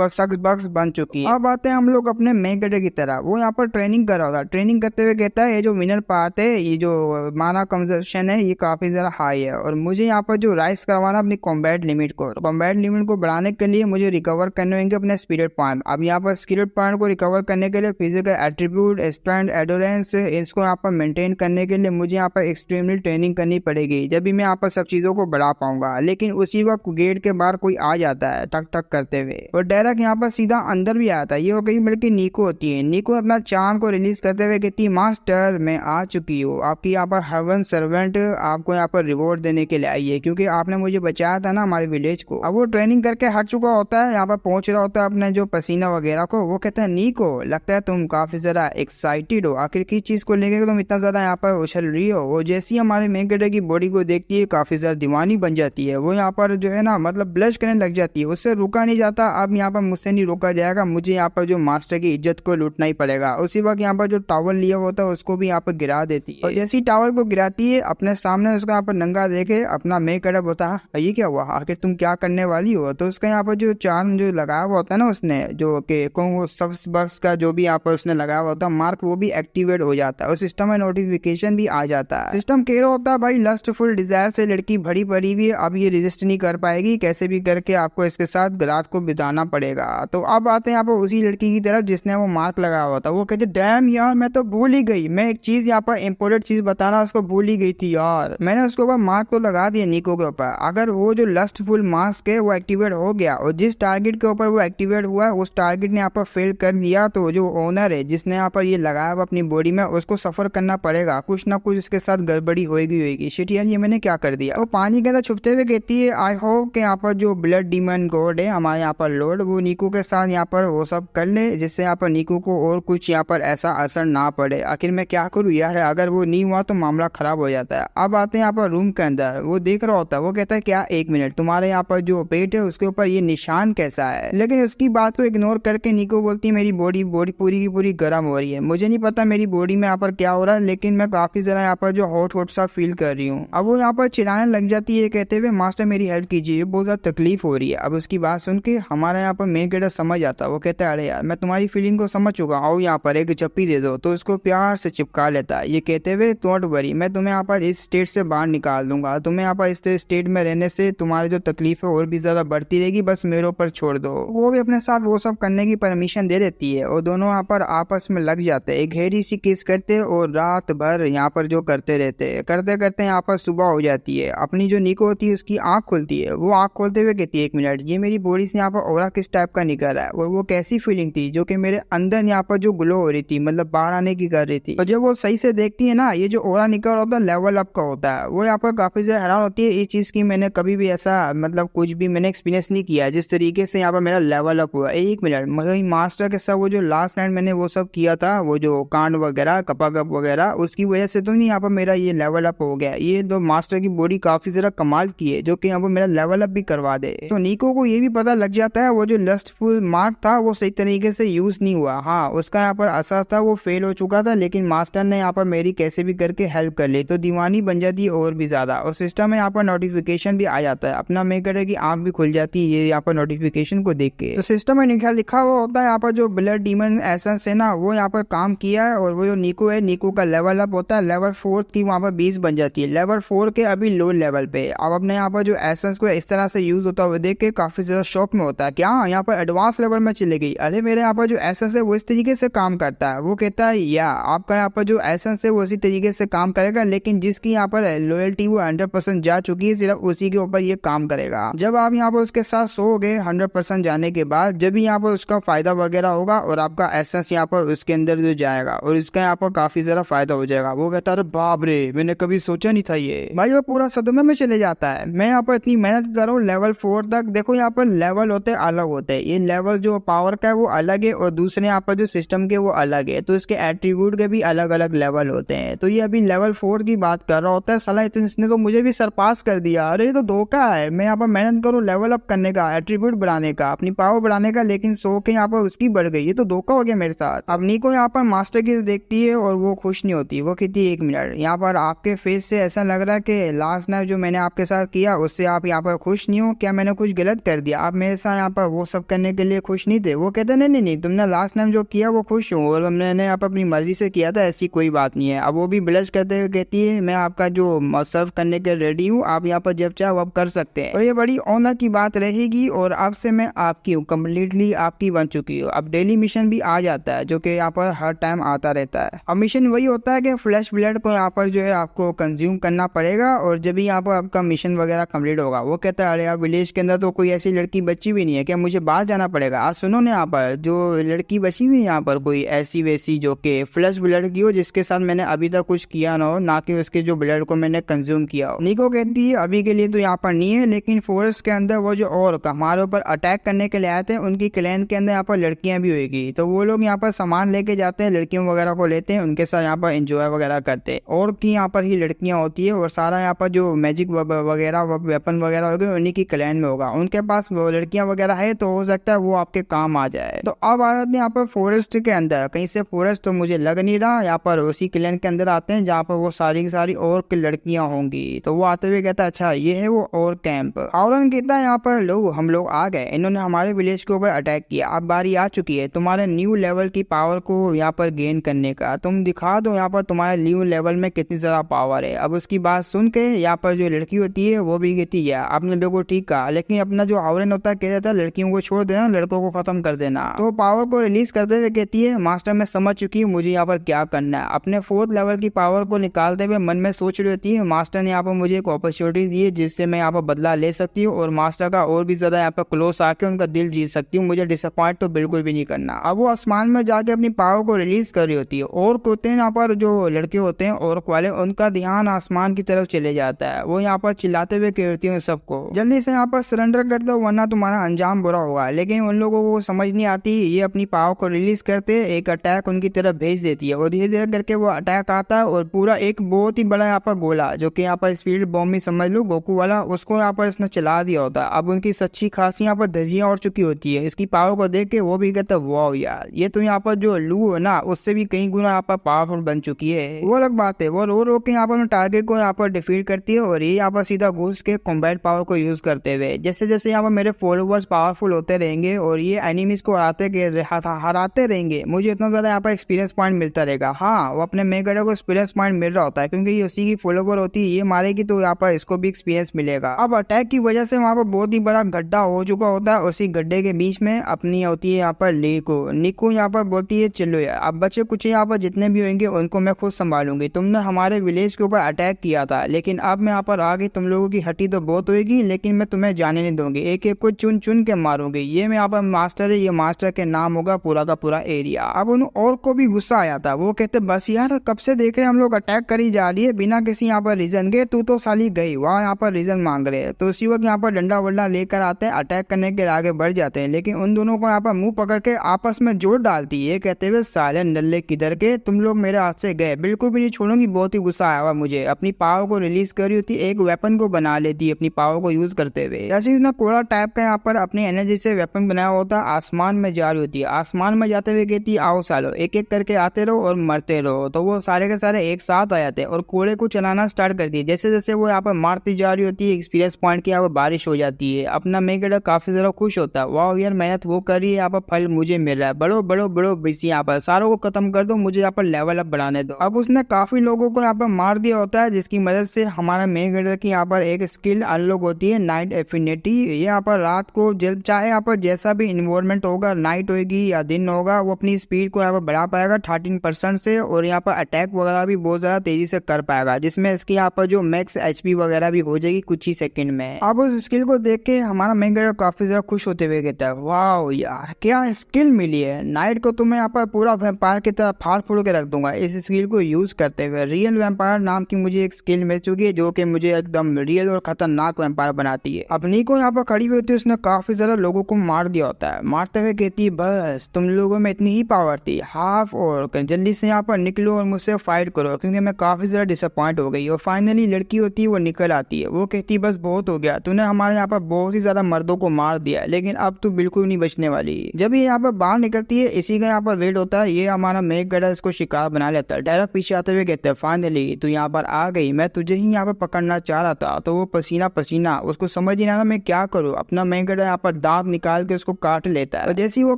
सक्स बक्स बन चुकी है। अब आते हैं हम लोग अपने मेकर की तरह। वो यहाँ पर ट्रेनिंग कर रहा था, ट्रेनिंग करते हुए कहता है ये जो विनर पार्ट है, ये जो माना कंजप्शन है ये काफी ज्यादा हाई है और मुझे यहाँ पर जो राइस करवाना अपनी कॉम्बैट लिमिट को बढ़ाने के लिए मुझे रिकवर करने होंगे अपने स्पिरिट पॉइंट। अब यहाँ पर स्किल्ड पॉइंट को रिकवर करने के लिए फिजिकल एट्रीब्यूट, स्ट्रेंथ, एंड्योरेंस, इसको यहाँ पर मेंटेन करने के लिए मुझे यहाँ पर एक्सट्रीमली ट्रेनिंग करनी पड़ेगी, जब भी मैं यहाँ पर सब चीजों को बढ़ा पाऊंगा। लेकिन उसी वक्त गेट के बाहर कोई आ जाता है टक टक करते हुए और डायरेक्ट यहाँ पर सीधा अंदर भी आता है। ये हो गई बल्कि नीको होती है। नीको अपना चार्म को रिलीज करते हुए कहती है, मास्टर मैं आ चुकी हूँ, आपकी यहाँ पर हेवन सर्वेंट आपको यहाँ पर रिवॉर्ड देने के लिए आई है, क्योंकि आपने मुझे बचाया था ना हमारे विलेज को। अब वो ट्रेनिंग करके हट चुका होता है, यहाँ पर पहुंच रहा होता है अपने जो पसीना वगैरह को। वो कहता है, नीको लगता है तुम काफी ज्यादा एक्साइटेड हो, आखिर किस चीज को लेकर तुम इतना ज्यादा यहाँ पर उछल रही हो। वो जैसी हमारे मेन कैरेक्टर की बॉडी को देखती है काफी ज्यादा दीवानी बन जाती है। वो यहाँ पर जो है ना मतलब ब्लश करने लग जाती है, उससे रुका नहीं जाता। अब यहाँ पर मुझसे नहीं रोका जाएगा, मुझे यहाँ पर जो मास्टर की इज्जत को लूटना ही पड़ेगा। उसी वक्त यहाँ पर जो टावल लिया होता है उसको भी यहाँ पर गिरा देती है और जैसी टावल को गिराती है अपने सामने उसका यहाँ पर नंगा देखे अपना मेक करप होता है, ये क्या हुआ, आखिर तुम क्या करने वाली हो। तो उसका यहाँ पर जो चार्म जो लगाया हुआ होता है ना उसने जो कि वो सब्स बक्स का जो भी यहाँ पर उसने लगाया हुआ होता है मार्क, वो भी एक्टिवेट हो जाता है और सिस्टम में नोटिफिकेशन भी आ जाता है। सिस्टम कह रहा होता है, भाई लस्टफुल डिजायर से लड़की भरी पड़ी हुई है, अब ये रेजिस्ट नहीं कर पाएगी, कैसे भी करके आपको इसके साथ रात को बिताना पड़ेगा। तो अब आते हैं यहाँ पर उसी लड़की की तरफ जिसने वो मार्क लगाया हुआ था। वो कहते, डैम यार मैं तो भूल ही गई, मैं एक चीज यहाँ पर इंपोर्टेंट चीज बताना उसको भूल ही गई थी यार, मैंने उसके ऊपर मार्क तो लगा दिया नीको के ऊपर। अगर वो जो लस्टफुल मास्क है वो एक्टिवेट हो गया और जिस टारगेट के ऊपर वो एक्टिवेट हुआ उस टारगेट ने यहाँ पर फेल कर दिया, तो जो ओनर है जिसने यहाँ पर ये लगाया हुआ अपनी बॉडी में उसको सफर करना पड़ेगा, कुछ ना कुछ उसके साथ गड़बड़ी होगी। शिट यार ये मैंने क्या कर दिया। वो पानी के अंदर छुपते हुए कहती है, आई होप कि यहाँ पर जो ब्लड डीमन गॉड है हमारे यहाँ पर लॉर्ड, वो नीको के साथ यहाँ पर वो सब कर ले जिससे यहाँ पर नीको को और कुछ यहाँ पर ऐसा असर ना पड़े। आखिर मैं क्या करूँ यार, अगर वो नहीं हुआ तो मामला खराब हो जाता है। अब आते हैं यहाँ पर रूम के अंदर, वो देख रहा होता है। वो कहता है, क्या एक मिनट, तुम्हारे यहाँ पर जो पेट है उसके ऊपर ये निशान कैसा है। लेकिन उसकी बात को इग्नोर करके नीको बोलती है, मेरी बॉडी पूरी की पूरी गर्म हो रही है, मुझे नहीं पता मेरी बॉडी में यहाँ पर क्या हो रहा है, लेकिन मैं काफी ज्यादा यहाँ पर जो हॉट सा फील कर रही हूँ। अब वो यहाँ पर चिल्लाने लग जाती है कहते हुए, मास्टर मेरी हेल्प कीजिए, बहुत ज्यादा तकलीफ हो रही है। अब उसकी बात सुन के हमारा यहाँ पर मेन कैरेक्टर समझ आता है। वो कहता है, अरे यार मैं तुम्हारी फीलिंग को समझ चुका हूँ, यहाँ पर एक चप्पी दे दो। तो उसको प्यार से चिपका लेता है, ये कहते हुए, डोंट वरी, मैं तुम्हें यहाँ पर इस स्टेट से बाहर निकाल दूंगा, तुम्हें यहाँ पर इस स्टेट में रहने से तुम्हारी जो तकलीफ है और भी ज्यादा बढ़ती रहेगी, बस मेरे ऊपर छोड़ दो। वो भी अपने साथ वो सब करने की परमिशन दे देती है और दोनों यहाँ पर आपस में लग जाते हैं, गहरी सी किस करते और रात भर यहाँ पर जो करते रहते हैं। करते करते यहाँ पर सुबह हो जाती है। अपनी जो नीको होती है उसकी आंख खुलती है। वो आंख खोलते हुए कहती है, एक मिनट, ये मेरी बॉडी से यहाँ पर ऑरा किस टाइप का निकल रहा है और वो कैसी फीलिंग थी जो कि मेरे अंदर यहाँ पर जो ग्लो हो रही थी, मतलब बाहर आने की कर रही थी। और जब वो सही से देखती है ना, ये जो ऑरा निकल रहा होता है लेवल अप का होता है। वो यहाँ पर काफी ज्यादा हैरान होती है इस चीज की, मैंने कभी भी ऐसा मतलब कुछ भी मैंने एक्सपीरियंस नहीं किया जिस तरीके से यहाँ पर मेरा लेवल अप हुआ। एक मिनट, मगर मास्टर के साथ वो जो लास्ट नाइट मैंने वो सब किया था, वो जो कांड वगैरह कपा कप वगैरह, उसकी वजह से तो नहीं यहाँ पर मेरा ये लेवल अप हो गया। ये तो मास्टर की बॉडी काफी ज्यादा कमाल की है जो कि यहाँ पर मेरा लेवल अप भी करवा दे। तो नीको को ये भी पता लग जाता है वो जो लस्टफुल मार्क था वो सही तरीके से यूज नहीं हुआ। हाँ, उसका यहाँ पर असर था, वो फेल हो चुका था, लेकिन मास्टर ने यहाँ पर मेरी कैसे भी करके हेल्प कर ली, तो दीवानी बन जाती है और भी ज्यादा। और सिस्टम में यहाँ पर नोटिफिकेशन भी आ जाता है, अपना मेकर की आंख भी खुल जाती है ये यहाँ पर नोटिफिकेशन को देख के। तो सिस्टम में लिखा हुआ होता है यहाँ पर जो ब्लड डीमन एसेंस है ना, वो यहाँ पर काम किया है और वो जो नीको है, नीको का लेवल अप होता है, लेवल 4 की वहाँ पर 20 बन जाती है, लेवल 4 के अभी लो लेवल पे। अब अपने यहाँ पर जो एसेंस को इस तरह से यूज होता हुआ देख के काफी ज्यादा शौक में होता है, क्या यहाँ पर एडवांस लेवल में चले गई, अरे मेरे यहाँ पर जो एसेंस है वो इस तरीके से काम करता है। वो कहता है, या आपका यहाँ पर जो एसेंस है वो इसी तरीके से काम करेगा, लेकिन जिसकी यहाँ पर लॉयल्टी वो 100% जा चुकी है, सिर्फ उसी के ऊपर ये काम करेगा। जब आप यहाँ पर उसके साथ सोओगे 100% जाने के बाद, जब भी यहाँ पर उसका फायदा वगैरह होगा और आपका एसेंस यहाँ पर उसके अंदर जो जाएगा और इसका यहाँ पर काफी ज्यादा फायदा हो जाएगा। वो कहता है, बाप रे, मैंने कभी सोचा नहीं था ये। भाई वो पूरा सदमे में चले जाता है, मैं यहाँ पर इतनी मेहनत कर रहा हूँ लेवल 4 तक। देखो यहाँ पर लेवल होते अलग होते हैं, ये लेवल जो पावर का है वो अलग है और दूसरे यहाँ पर जो सिस्टम के वो अलग है, तो इसके एट्रीब्यूट के भी अलग अलग लेवल होते हैं। तो ये अभी लेवल 4 की बात कर रहा होता है, साला इसने तो मुझे भी सरपास कर दिया, अरे ये तो धोखा है। मैं यहाँ पर मेहनत करूँ लेवल अप करने का, एट्रीब्यूट बढ़ाने का, अपनी पावर बढ़ाने का, लेकिन सो के यहाँ पर उसकी बढ़ गई, ये तो धोखा हो गया मेरे साथ। अब नीको यहाँ पर मास्टर की देखती है और वो खुश नहीं होती। वो कहती है, एक मिनट, यहाँ पर आपके फेस से ऐसा लग रहा है कि लास्ट नाइट जो मैंने आपके साथ किया उससे आप यहाँ पर खुश नहीं हो, क्या मैंने कुछ गलत कर दिया, आप मेरे साथ यहाँ पर वो सब करने के लिए खुश नहीं थे। वो कहते नहीं नहीं नहीं, तुमने लास्ट टाइम जो किया वो खुश हूँ और मैंने यहाँ पर अपनी मर्जी से किया था, ऐसी कोई बात नहीं है। अब वो भी ब्लश करते हुए कहती है, मैं आपका जो सर्व करने के रेडी हूँ, आप यहाँ पर जब चाहे अब कर सकते हैं और ये बड़ी ऑनर की बात रहेगी और अब से मैं आपकी हूँ, कम्प्लीटली आपकी बन चुकी हो। अब डेली मिशन भी आ जाता है जो कि यहाँ पर हर टाइम आता रहता है। अब मिशन वही होता है कि फ्लैश ब्लड को यहाँ पर जो है आपको कंज्यूम करना पड़ेगा, और जब भी यहाँ पर आपका मिशन वगैरह कंप्लीट होगा वो कहता है अरे यार विलेज के अंदर तो कोई ऐसी लड़की बची भी नहीं है, क्या मुझे बाहर जाना पड़ेगा। आज सुनो ना, यहाँ पर जो लड़की बची हुई है यहाँ पर कोई ऐसी वैसी जो कि फ्लैश ब्लड की हो, जिसके साथ मैंने अभी तक कुछ किया ना हो, ना कि उसके जो ब्लड को मैंने कंज्यूम किया हो। निको कहती है अभी के लिए तो यहाँ पर नहीं है, लेकिन फॉरेस्ट के अंदर वो जो और हमारे ऊपर अटैक करने के लिए आए थे उनकी क्लैन के अंदर यहाँ पर लड़कियां भी होगी, तो वो लोग यहाँ पर सामान लेके जाते हैं, लड़कियों वगैरह को लेते हैं, उनके साथ यहाँ पर एंजॉय वगैरह करते हैं। और की यहाँ पर ही लड़कियां होती है, और सारा यहाँ पर जो मैजिक वगैरह वेपन वगैरह होगी उन्हीं की क्लैन में होगा। उनके पास वो लड़कियां वगैरह है तो हो सकता है वो आपके काम आ जाए। तो अब आते हैं यहाँ पर फॉरेस्ट के अंदर, कहीं से फॉरेस्ट तो मुझे लग नहीं रहा, यहाँ पर उसी क्लैन के अंदर आते हैं जहाँ पर वो सारी की सारी और लड़कियां होंगी। तो वो आते हुए कहता है अच्छा ये है वो और कैंप। हावरन कहता है यहाँ पर लो हम लोग आ गए, इन्होंने हमारे विलेज के ऊपर अटैक किया, अब बारी आ चुकी है तुम्हारे न्यू लेवल की पावर को यहाँ पर गेन करने का, तुम दिखा दो यहाँ पर तुम्हारे न्यू लेवल में कितनी ज्यादा पावर है। अब उसकी बात सुन के यहाँ पर जो लड़की होती है वो भी कहती है आपने बिल्कुल ठीक कहा, लेकिन अपना जो हावरन होता है कहता है लड़कियों को छोड़ देना, लड़कों को खत्म कर देना। तो पावर को रिलीज करते हुए कहती है मास्टर मैं समझ चुकी हूँ मुझे यहाँ पर क्या करना है। अपने 4th लेवल की पावर को निकालते हुए मन में सोच रही होती है मास्टर ने यहाँ पर मुझे एक अपॉर्चुनिटी दी है जिससे मैं यहाँ पर बदला ले सकती हूँ और मास्टर का और भी ज्यादा यहाँ पर क्लोज आके उनका दिल जीत सकती हूँ, मुझे डिसअपॉइंट तो बिल्कुल भी नहीं करना। अब वो आसमान में जाके अपनी पावर को रिलीज कर रही होती है, और होते हैं यहाँ पर जो लड़के होते हैं और वाले उनका ध्यान आसमान की तरफ चले जाता है, वो यहाँ पर चिल्लाते हुए कहती है सबको जल्दी से यहाँ पर सरेंडर कर दो वरना तुम्हारा अंजाम बुरा होगा। लेकिन उन लोगों को समझ नहीं आती, ये अपनी पावर को रिलीज करते एक अटैक उनकी तरफ भेज देती है, और धीरे धीरे करके वो अटैक आता है और पूरा एक बहुत ही बड़ा यहाँ पर गोला जो कि यहाँ पर स्पीड बॉम्ब भी समझ लो गोकू वाला, उसको यहाँ पर इसने चला दिया होता है। अब उनकी सच्ची खासी यहाँ पर धजियां उड़ चुकी होती है। इसकी पावर को देख के वो भी कहता है वाह यार ये तो यहाँ पर जो लू है ना उससे भी कई गुना यहाँ पर पावरफुल बन चुकी है। वो अलग बात है, वो रो के यहाँ पर टारगेट को यहाँ पर डिफीट करती है, और ये यहाँ पर सीधा घुस के कॉम्बैट पावर को यूज करते हुए जैसे जैसे यहाँ पर मेरे फॉलोवर्स पावरफुल होते रहेंगे और ये एनिमीज को हराते रहेंगे, मुझे इतना ज्यादा यहाँ पर एक्सपीरियंस पॉइंट मिलता रहेगा। हाँ वो अपने मेगडा को एक्सपीरियंस पॉइंट मिल रहा होता है क्योंकि ये उसी की फॉलोवर होती है, ये मारेगी तो यहाँ पर इसको भी एक्सपीरियंस मिलेगा। अब अटैक की वजह से वहाँ पर बहुत ही बड़ा गड्ढा हो चुका होता है, उसी गड्ढे के बीच में अपनी होती है यहाँ पर निको यहाँ पर बोलती है चलो यार अब बच्चे कुछ यहाँ पर जितने भी होंगे उनको मैं खुद संभालूंगी, तुमने हमारे विलेज के ऊपर अटैक किया था लेकिन अब मैं यहाँ पर आ गई, तुम लोगों की हड्डी तो बहुत होगी लेकिन मैं तुम्हें जाने नहीं दूंगी, एक एक को चुन चुन के मारूंगी, ये मैं यहाँ पर मास्टर है, ये मास्टर के नाम होगा पूरा का पूरा एरिया। अब उन और को भी गुस्सा आया था, वो कहते बस यार कब से देख रहे हम लोग अटैक करी जा रही है बिना किसी यहाँ पर रीजन के, तू तो साली गई वहाँ यहाँ पर रीजन मांग रहे हैं। तो उसी वक्त यहाँ पर डंडा वंडा लेकर आते हैं, अटैक करने के आगे बढ़ जाते हैं, लेकिन उन दोनों को यहाँ पर मुंह पकड़ के आपस में जोड़ डालती है कहते हुए साले नल्ले किधर के तुम लोग मेरे हाथ से गए, बिल्कुल भी नहीं छोड़ूंगी। बहुत ही गुस्सा आया हुआ मुझे, अपनी पावर को रिलीज करी होती एक वेपन को बना लेती अपनी पावर को यूज करते हुए, जैसे उसने कोड़ा टाइप का यहाँ पर अपनी एनर्जी से वेपन बनाया होता आसमान में जा रही होती है। आसमान में जाते हुए कहती आओ सालो एक एक करके आते रहो और मरते रहो, तो वो सारे के सारे एक साथ आ जाते हैं और कोड़े को चलाना स्टार्ट करती है। जैसे जैसे वो यहाँ पर मारती जा रही होती है एक्सपीरियंस पॉइंट की यहाँ पर बारिश हो जाती है। अपना मेगडा काफी ज्यादा खुश होता है, वाह यार मेहनत वो कर रही है यहाँ पर फल मुझे मिल रहा है, बड़ो बड़ो बड़ो बिजी यहाँ पर सारों को खत्म कर दो, मुझे यहाँ पर लेवल अप बढ़ाने दो। अब उसने काफी लोगों को यहाँ पर मार दिया होता है जिसकी मदद से हमारा मेगडा की यहाँ पर एक स्किल अनलॉक होती है नाइट एफिनिटी। ये यहाँ पर रात को जब चाहे यहाँ पर जैसा भी इन्वायरमेंट होगा, नाइट होगी या दिन होगा, वो अपनी स्पीड को यहाँ पर बढ़ा पाएगा 13% से, और यहाँ पर अटैक वगैरह भी बहुत ज्यादा तेजी से कर पाएगा, जिसमें इसकी यहाँ पर जो मैक्स एचपी वगैरह भी हो जाएगी कुछ ही सेकंड में। अब उस स्किल को देख के हमारा मेगडा काफी ज्यादा खुश होते हुए कहता है वाह यार क्या स्किल मिली है, नाइट को तुम्हें यहाँ पर पूरा वैम्पायर की तरह फाड़ फूड़ के रख दूंगा इस स्किल को यूज करते हुए। रियल वैम्पायर नाम की मुझे एक स्किल मिल चुकी है जो कि मुझे एकदम रियल और खतरनाक वैम्पायर बनाती है। अपनी को यहाँ पर खड़ी हुई होती है, उसने काफी ज्यादा लोगों को मार दिया होता है, मारते हुए कहती है बस तुम लोगों में इतनी ही पावर थी हाफ, और जल्दी से यहाँ पर निकलो और मुझसे फाइट करो क्योंकि मैं काफी ज्यादा डिसअपॉइंट हो गई। और फाइनली लड़की होती है वो निकल आती है, वो कहती है बस बहुत हो गया, तूने हमारे यहाँ पर बहुत ही ज्यादा मर्दों को मार दिया लेकिन अब तू बिल्कुल नहीं बचने वाली। जब ये यहाँ पर बाहर निकलती है इसी का यहाँ पर वेट होता है, ये हमारा मेगडा इसको शिकार बना लेता है। डायरेक्ट पीछे आते हुए कहते हैं फाइनली तू यहाँ पर आ गई, मैं तुझे ही यहाँ पर पकड़ना चाह रहा था। तो वो पसीना पसीना उसको समझ नहीं आना मैं क्या करूँ, अपना मेगडा यहाँ पर दांत निकाल के उसको काट लेता है। तो जैसे ही वो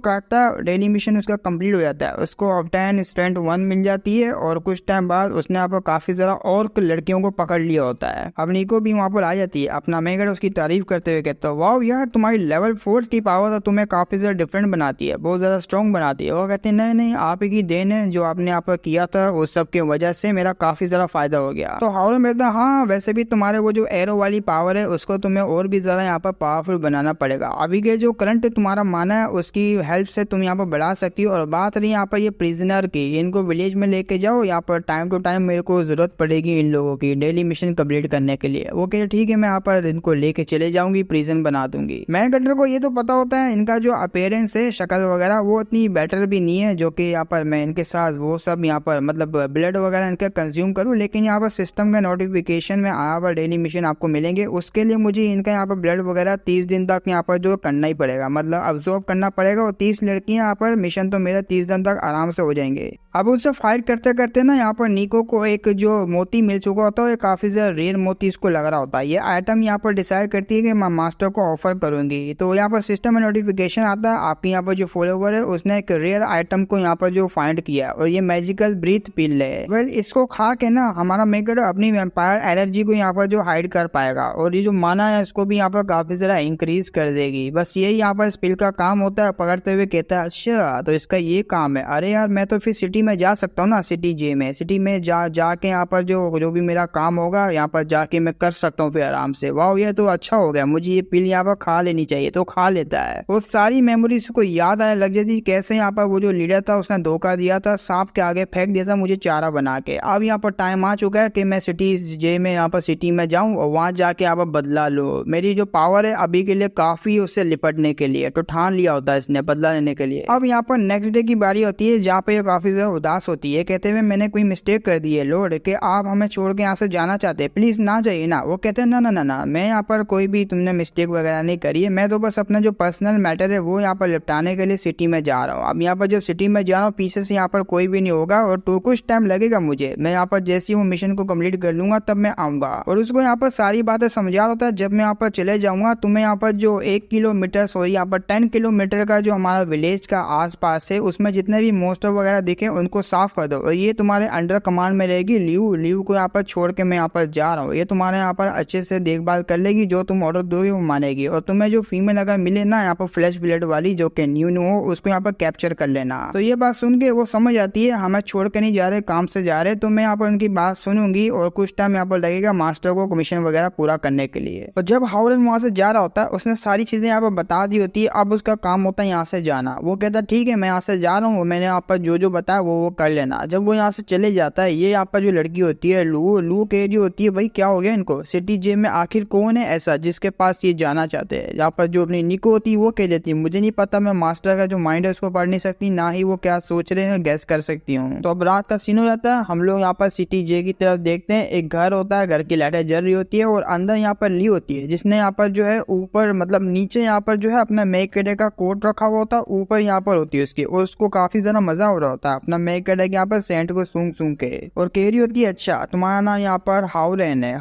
काटता है डेली मिशन उसका कंप्लीट हो जाता है, उसको ऑब्टेन स्ट्रेंथ 1 मिल जाती है, और कुछ टाइम बाद उसने यहाँ पर काफी ज्यादा और लड़कियों को पकड़ लिया होता है। अब निको भी वहाँ पर आ जाती है, अपना मेगडा उसकी तारीफ करते हुए कहता है वाह यार तुम्हारी लेवल 4 की पावर तो तुम्हें तुम्हें काफी ज्यादा डिफरेंट बनाती है, बहुत ज्यादा स्ट्रॉन्ग बनाती है। वो कहते हैं नहीं नहीं, आप ही की देन है, जो आपने यहाँ पर किया था उस सब की वजह से मेरा काफी ज्यादा फायदा हो गया। तो हाउलर कहता है हाँ वैसे भी तुम्हारे वो जो एरो वाली पावर है उसको तुम्हें और भी ज्यादा यहाँ पर पावरफुल बनाना पड़ेगा। अभी के जो करंट तुम्हारा माना है उसकी हेल्प से तुम यहाँ पर बढ़ा सकती हो। और बात रही यहाँ पर ये प्रिजनर की, इनको विलेज में लेके जाओ, यहाँ पर टाइम टू टाइम मेरे को जरूरत पड़ेगी इन लोगों की डेली मिशन कंप्लीट करने के लिए। वो कहते ठीक है, मैं यहाँ पर इनको लेके चले जाऊंगी, प्रिजन बना दूंगी। मैन कटर को ये तो पता होता है इनका जो अपीयरेंस है, शक्ल वगैरह वो इतनी बेटर भी नहीं है जो कि यहाँ पर मैं इनके साथ वो सब यहाँ पर मतलब ब्लड वगैरह इनका कंज्यूम करूँ। लेकिन यहाँ पर सिस्टम का नोटिफिकेशन में यहाँ पर डेली मिशन आपको मिलेंगे, उसके लिए मुझे इनका यहाँ पर ब्लड वगैरह 30 दिन तक यहाँ पर जो करना ही पड़ेगा, मतलब अब्सॉर्ब करना पड़ेगा। और 30 लड़कियां यहाँ पर मिशन तो मेरा 30 दिन तक आराम से हो जाएंगे। अब उससे फाइट करते करते ना यहाँ पर निको को एक जो मोती मिल चुका होता है, काफी ज्यादा रेयर मोती इसको लग रहा होता है। ये आइटम यहाँ पर डिसाइड करती है कि मैं मास्टर को ऑफर करूंगी। तो यहाँ पर सिस्टम में नोटिफिकेशन आता है आपके यहाँ पर जो फॉलोवर है उसने एक रेयर आइटम को यहाँ पर जो फाइंड किया, और ये मैजिकल ब्रीथ पिल है। वेल इसको खा के ना हमारा मेकर अपनी वैम्पायर एनर्जी को यहाँ पर जो हाइड कर पाएगा, और ये जो माना है इसको भी यहाँ पर काफी ज्यादा इंक्रीज कर देगी। बस यही यहाँ पर स्पिल का काम होता है। पकड़ते हुए कहता है अच्छा तो इसका ये काम है, अरे यार मैं तो फिर सिटी में जा सकता हूँ ना, सिटी में जाके यहाँ पर जो भी मेरा काम होगा यहाँ पर जाके मैं कर सकता हूँ फिर आराम से। वाह ये तो अच्छा हो गया, मुझे ये पिल यहाँ पर खा लेनी चाहिए। तो खा लेता है, वो सारी मेमोरीज को याद आने लग जाती कैसे यहाँ पर वो जो लीडर था उसने धोखा दिया था, सांप के आगे फेंक दिया था मुझे चारा बना के। अब यहाँ पर टाइम आ चुका है कि मैं सिटी में यहाँ पर सिटी में जाऊँ और वहां जाके यहाँ पर बदला लो। मेरी जो पावर है अभी के लिए काफी उससे लिपटने के लिए, तो ठान लिया होता है इसने बदला लेने के लिए। अब यहाँ पर नेक्स्ट डे की बारी होती है जहाँ पे ये काफी ज्यादा उदास होती है, कहते हुए मैंने कोई मिस्टेक कर दी है लॉर्ड कि आप हमें छोड़ के यहाँ से जाना चाहते हैं, प्लीज ना जाइए ना। वो कहते हैं ना ना ना ना, मैं यहाँ पर कोई भी तुमने मिस्टेक वगैरह नहीं करी है, मैं तो बस अपना जो पर्सनल मैटर है वो यहाँ पर निपटाने के लिए सिटी में जा रहा हूँ। अब यहाँ पर जब सिटी में जा रहा हूँ पीछे से यहाँ पर कोई भी नहीं होगा और तो कुछ टाइम लगेगा मुझे, मैं यहाँ पर जैसे ही वो मिशन को कम्प्लीट कर लूंगा तब मैं आऊंगा। और उसको यहाँ पर सारी बातें समझा होता है, जब मैं यहाँ पर चले जाऊंगा तुम्हें यहाँ पर जो 1 किलोमीटर सॉरी यहाँ पर 10 किलोमीटर का जो हमारा विलेज का आसपास है उसमें जितने भी मोस्टर वगैरह दिखे उनको साफ कर दो, और ये तुम्हारे अंडर कमांड में रहेगी ल्यू को यहाँ पर छोड़ के मैं यहाँ पर जा रहा हूँ। ये तुम्हारे यहाँ पर अच्छे से देखभाल कर लेगी, जो तुम ऑर्डर दोगे वो मानेगी। और तुम्हें जो फीमेल अगर मिले ना यहाँ पर फ्लैश ब्लेड वाली जो कि न्यू हो, उसको यहाँ पर कैप्चर कर लेना। तो ये बात सुन के वो समझ आती है हमें छोड़ के नहीं जा रहे, काम से जा रहे। तो मैं यहाँ पर उनकी बात सुनूंगी और कुछ टाइम यहाँ पर लगेगा मास्टर को कमीशन वगैरह पूरा करने के लिए। तो जब हाउलन वहां से जा रहा होता है उसने सारी चीजें यहाँ पर बता दी होती है, अब उसका काम होता है यहाँ से जाना। वो कहता है ठीक है मैं यहाँ से जा रहा हूँ, मैंने यहाँ पर जो बताया वो कर लेना। जब वो यहाँ से चले जाता है, ये यहाँ पर जो लड़की होती है लू कह रही होती है भाई क्या हो गया इनको, सिटी जे में आखिर कौन है ऐसा जिसके पास ये जाना चाहते हैं। यहाँ पर जो अपनी निको होती है वो कह देती है मुझे नहीं पता, मैं मास्टर का जो माइंड है उसको पढ़ नहीं सकती, ना ही वो क्या सोच रहे हैं गैस कर सकती हूँ। तो अब रात का सीन हो जाता है, हम लोग यहाँ पर सिटी जे की तरफ देखते हैं। एक घर होता है, घर की लाइटें जल रही होती है और अंदर यहाँ पर ली होती है जिसने यहाँ पर जो है ऊपर मतलब नीचे यहाँ पर जो है अपना मेक केडे का कोट रखा हुआ होता है, ऊपर यहाँ पर होती है उसकी, और उसको काफी ज्यादा मजा हो रहा होता है अपना मेक केडे यहाँ पर सेंट को सूंघ के। और कह रही होती है अच्छा तुम्हारा नाम यहाँ पर हाउरेन है,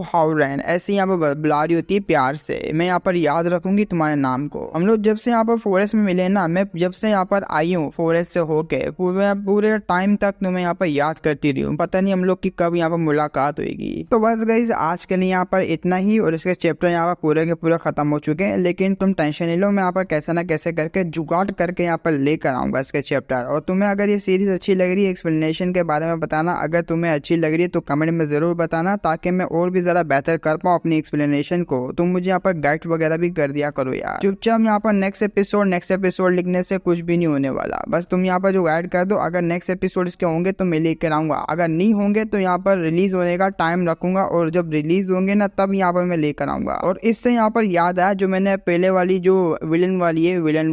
हाउरेन ऐसे यहाँ पर बुला रही होती है प्यार से, मैं यहाँ पर याद रखूंगी तुम्हारे नाम को। हम लोग जब से यहाँ पर फॉरेस्ट में मिले ना, मैं जब से यहाँ पर आई हूँ फॉरेस्ट से होके पूरे टाइम तक तुम्हें यहाँ पर याद करती रही हूँ, पता नहीं हम लोग की कब यहाँ पर मुलाकात होगी। तो बस गाइस आज के लिए यहाँ पर इतना ही, और इसके चैप्टर यहाँ पर पूरे के पूरे खत्म हो चुके हैं। लेकिन तुम टेंशन नहीं लो, मैं यहाँ पर कैसे ना कैसे करके जुगाड़ करके यहाँ पर लेकर आऊंगा इसके चैप्टर। और तुम्हें अगर ये सीरीज अच्छी लग रही है, एक्सप्लेनेशन के बारे में बताना, अगर तुम्हें अच्छी लग रही है तो कमेंट में जरूर बताना, ताकि मैं और भी ज्यादा बेहतर कर पाऊँ अपनी एक्सप्लेनेशन को। तुम मुझे यहाँ पर गाइड वगैरह भी कर दिया करो यार, चुपचाप यहाँ पर नेक्स्ट एपिसोड लिखने से कुछ भी नहीं होने वाला, बस तुम यहाँ पर जो गाइड कर दो। अगर नेक्स्ट एपिसोड इसके होंगे तो मैं लेकर आऊंगा, अगर नहीं होंगे तो यहाँ पर रिलीज होने का टाइम रखूंगा, और जब रिलीज होंगे ना तब यहाँ पर मैं लेकर आऊंगा। और इससे यहाँ पर याद आया जो मैंने पहले वाली जो विलन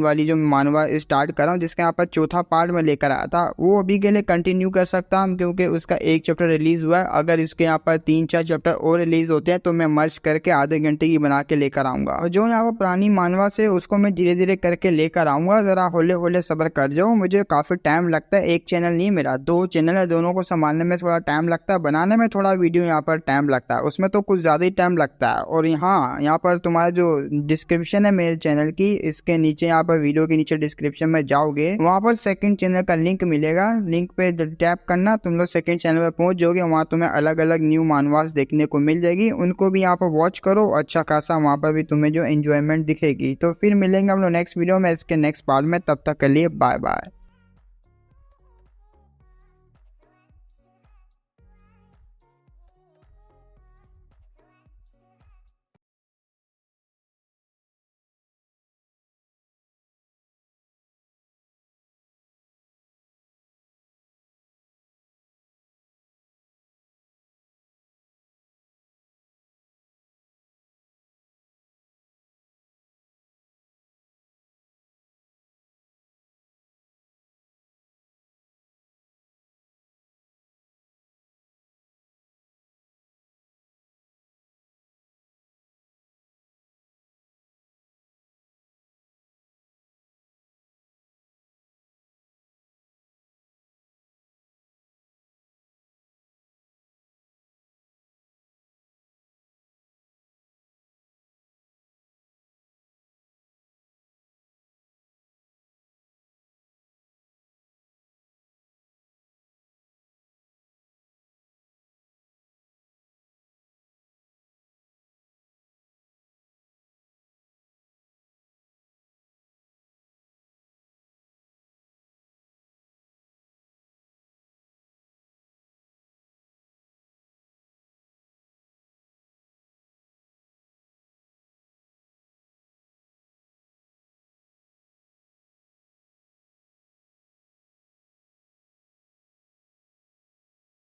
वाली जो मानवा स्टार्ट कर रहा हूँ, जिसका यहाँ पर चौथा पार्ट में लेकर आया था, वो अभी के लिए कंटिन्यू कर सकता हूँ क्योंकि उसका एक चैप्टर रिलीज हुआ है। अगर इसके यहाँ पर 3-4 चैप्टर और रिलीज होते हैं तो मैं मर्ज करके आधे घंटे की बना के लेकर आऊंगा। और जो यहाँ पर पुरानी मानवा से उसको मैं धीरे धीरे करके लेकर आऊंगा, जरा होले होले सब्र कर जाओ, मुझे काफी टाइम लगता है। एक चैनल नहीं मेरा 2 चैनल है, दोनों को संभालने में थोड़ा टाइम लगता है, बनाने में थोड़ा वीडियो यहाँ पर टाइम लगता है, उसमें तो कुछ ज्यादा ही टाइम लगता है। और यहाँ पर तुम्हारा जो डिस्क्रिप्शन है मेरे चैनल की, इसके नीचे यहाँ पर वीडियो के नीचे डिस्क्रिप्शन में जाओगे, वहाँ पर सेकंड चैनल का लिंक मिलेगा, मिलेगा, लिंक पे टैप करना, तुम लोग सेकंड चैनल पे पहुंच जाओगे। वहाँ तुम्हें अलग अलग न्यू मानवास देखने को मिल जाएगी, उनको भी यहाँ पर वॉच करो। अच्छा खासा वहाँ पर भी तुम्हें जो एंजॉयमेंट दिखेगी। तो फिर मिलेंगे हम लोग नेक्स्ट वीडियो में इसके नेक्स्ट पार्ट में, तब तक के लिए बाय बाय।